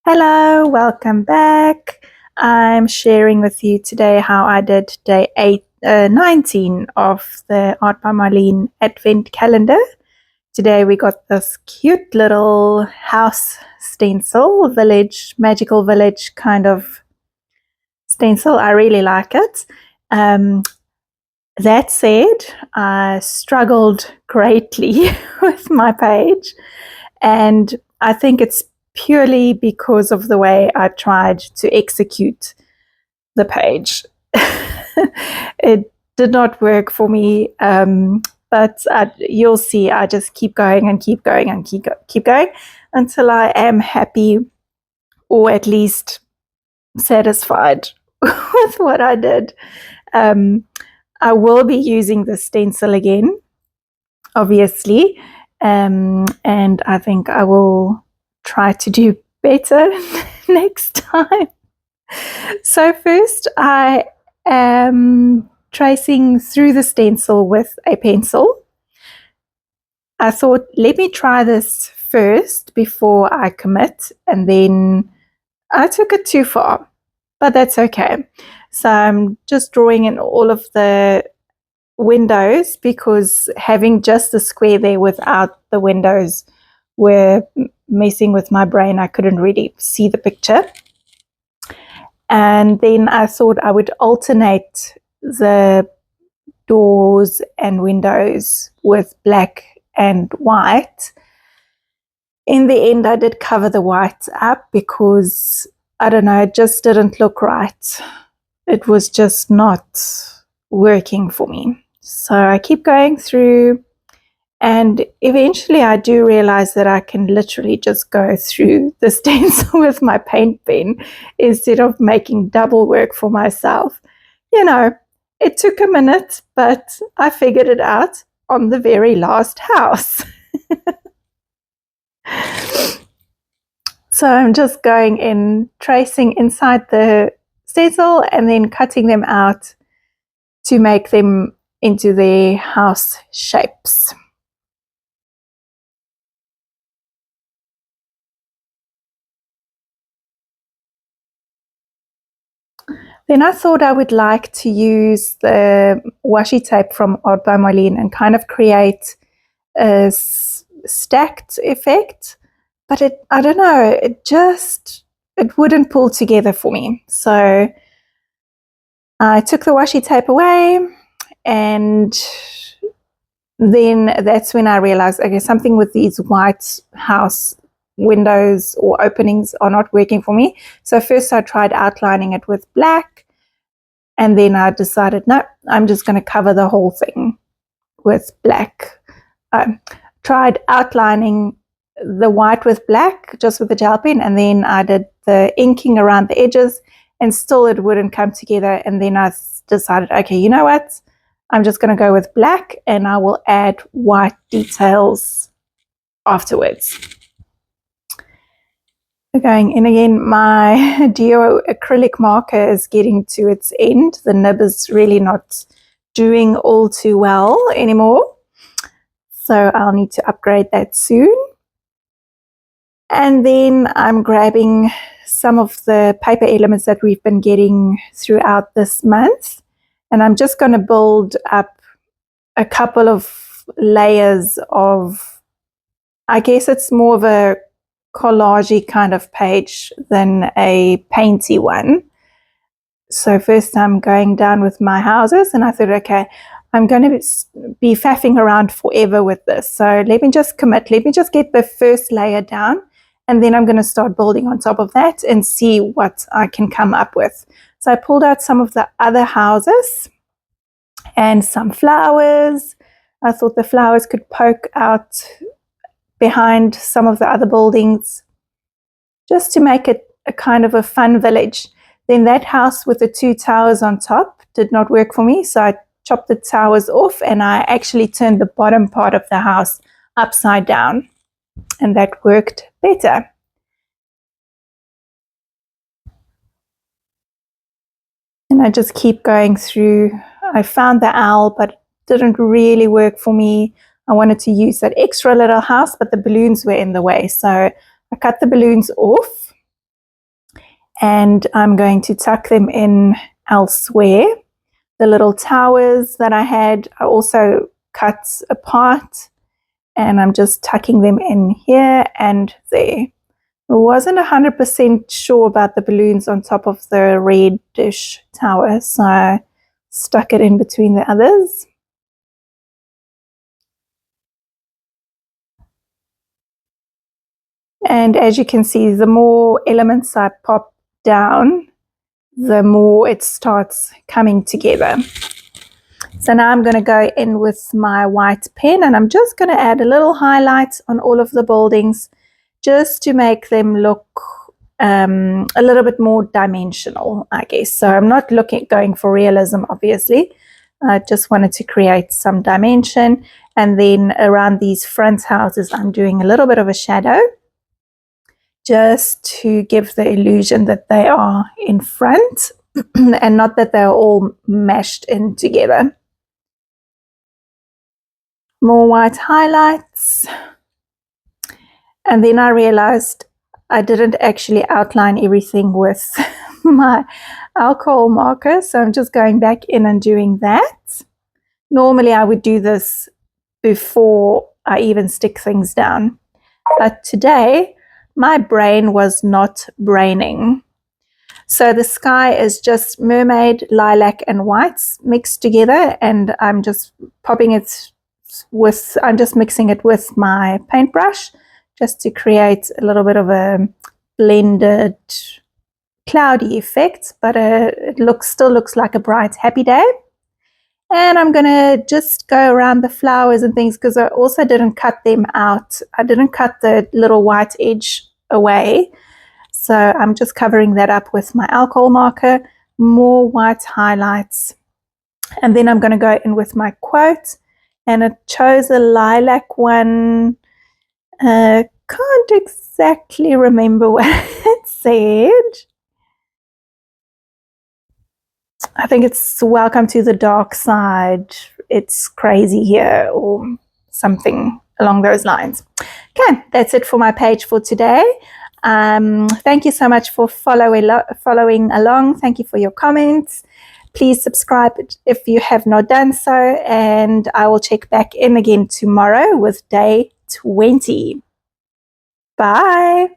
Hello, welcome back. I'm sharing with you today how I did day 19 of the Art by Marlene Advent Calendar. Today we got this cute little house stencil, magical village kind of stencil. I really like it. That said, I struggled greatly with my page, and I think it's purely because of the way I tried to execute the page. It did not work for me, but you'll see, I just keep going and keep going and keep going until I am happy, or at least satisfied with what I did. I will be using the stencil again, obviously, and I think I will try to do better next time. So first I am tracing through the stencil with a pencil. I thought, let me try this first before I commit, and then I took it too far, but that's okay. So I'm just drawing in all of the windows, because having just the square there without the windows were messing with my brain. I couldn't really see the picture. And then I thought I would alternate the doors and windows with black and white. In the end, I did cover the white up because, I don't know, it just didn't look right. It was just not working for me. So I keep going through, and eventually I do realize that I can literally just go through the stencil with my paint pen instead of making double work for myself. You know, it took a minute, but I figured it out on the very last house. So I'm just going in, tracing inside the stencil and then cutting them out to make them into their house shapes. Then I thought I would like to use the washi tape from Art by Marlene and kind of create a stacked effect, but I don't know, it wouldn't pull together for me. So I took the washi tape away, and then that's when I realized, okay, something with these white house windows or openings are not working for me. So first I tried outlining it with black, and then I decided, no, I'm just going to cover the whole thing with black. I tried outlining the white with black, just with the gel pen, and then I did the inking around the edges, and still it wouldn't come together. And then I decided, okay, you know what? I'm just going to go with black, and I will add white details afterwards. Going in again, my Dio acrylic marker is getting to its end. The nib is really not doing all too well anymore, so I'll need to upgrade that soon. And then I'm grabbing some of the paper elements that we've been getting throughout this month, and I'm just going to build up a couple of layers of, I guess it's more of a collagey kind of page than a painty one. So first I'm going down with my houses, and I thought, okay, I'm going to be faffing around forever with this. So let me just commit. Let me just get the first layer down, and then I'm going to start building on top of that and see what I can come up with. So I pulled out some of the other houses and some flowers. I thought the flowers could poke out behind some of the other buildings, just to make it a kind of a fun village. Then that house with the two towers on top did not work for me, so I chopped the towers off, and I actually turned the bottom part of the house upside down, and that worked better. And I just keep going through. I found the owl, but it didn't really work for me. I wanted to use that extra little house, but the balloons were in the way, so I cut the balloons off, and I'm going to tuck them in elsewhere. The little towers that I had are also cut apart, and I'm just tucking them in here and there. I wasn't 100% sure about the balloons on top of the reddish tower, so I stuck it in between the others. And as you can see, the more elements I pop down, the more it starts coming together. So now I'm going to go in with my white pen, and I'm just going to add a little highlight on all of the buildings just to make them look a little bit more dimensional, I guess. So I'm not going for realism, obviously. I just wanted to create some dimension. And then around these front houses, I'm doing a little bit of a shadow just to give the illusion that they are in front and not that they're all mashed in together. More white highlights. And then I realized I didn't actually outline everything with my alcohol marker, so I'm just going back in and doing that. Normally I would do this before I even stick things down, but today my brain was not braining. So the sky is just mermaid, lilac and whites mixed together, and I'm just popping it with, I'm just mixing it with my paintbrush just to create a little bit of a blended cloudy effect, but it still looks like a bright happy day. And I'm gonna just go around the flowers and things because I also didn't cut them out. I didn't cut the little white edge away, so I'm just covering that up with my alcohol marker. More white highlights, and then I'm going to go in with my quote, and I chose a lilac one. Can't exactly remember what it said. I think it's welcome to the dark side. It's crazy here, or something along those lines. Okay, that's it for my page for today. Thank you so much for following along. Thank you for your comments. Please subscribe if you have not done so, and I will check back in again tomorrow with day 20. Bye.